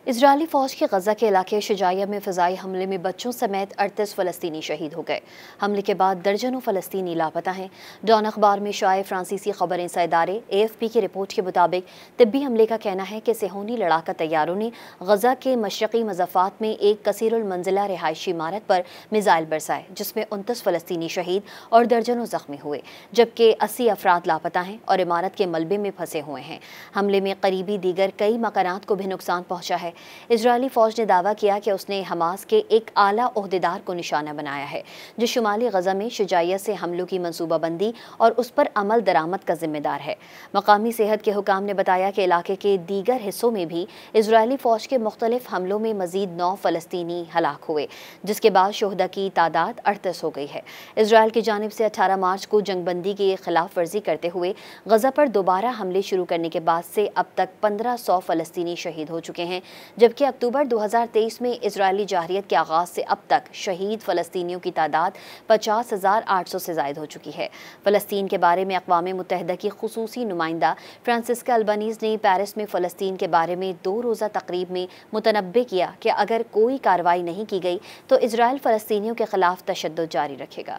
اسرائیلی فوج کے غزہ کے علاقے شجاعیہ میں فضائی حملے میں بچوں سمیت 38 فلسطینی شہید ہو گئے۔ حملے کے بعد درجنوں فلسطینی لاپتہ ہیں۔ ڈان اخبار میں شائع فرانسیسی خبر رساں ادارے AFP کی رپورٹ کے مطابق طبی عملے کا کہنا ہے کہ صہیونی لڑاکا طیاروں نے غزہ کے مشرقی مضافات میں ایک کثیر المنزلہ رہائشی عمارت پر میزائل برسائے، جس میں 29 فلسطینی شہید اور درجنوں زخمی ہوئے، جبکہ 80 افراد لاپتہ ہیں اور عمارت کے ملبے میں پھنسے ہوئے ہیں۔ حملے میں قریبی دیگر کئی مکانات کو بھی نقصان پہنچا ہے۔ اسرائیلی فوج نے دعویٰ کیا کہ اس نے حماس کے ایک اعلیٰ عہدیدار کو نشانہ بنایا ہے، جو شمالی غزہ میں شجاعیہ سے حملوں کی منصوبہ بندی اور اس پر عمل درآمد کا ذمہ دار ہے۔ مقامی صحت کے حکام نے بتایا کہ علاقے کے دیگر حصوں میں بھی اسرائیلی فوج کے مختلف حملوں میں مزید 9 فلسطینی ہلاک ہوئے، جس کے بعد شہداء کی تعداد 38 ہو گئی ہے۔ اسرائیل کی جانب سے 18 مارچ کو جنگ بندی کی خلاف ورزی کرتے ہوئے غزہ پر دوبارہ حملے شروع کرنے کے بعد سے اب تک 1500 فلسطینی شہید ہو چکے ہیں، جبکہ اکتوبر 2023 میں اسرائیلی جارحیت کے آغاز سے اب تک شہید فلسطینیوں کی تعداد 50,800 سے زائد ہو چکی ہے۔ فلسطین کے بارے میں اقوام متحدہ کی خصوصی نمائندہ فرانسسکا البنیز نے پیرس میں فلسطین کے بارے میں 2 روزہ تقریب میں متنبہ کیا کہ اگر کوئی کارروائی نہیں کی گئی تو اسرائیل فلسطینیوں کے خلاف تشدد جاری رکھے گا۔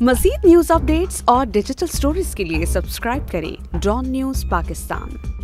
مزید نیوز اپ ڈیٹس اور ڈیجیٹل سٹوریز کے لیے سبسکرائب کریں ڈان نیوز پاکستان۔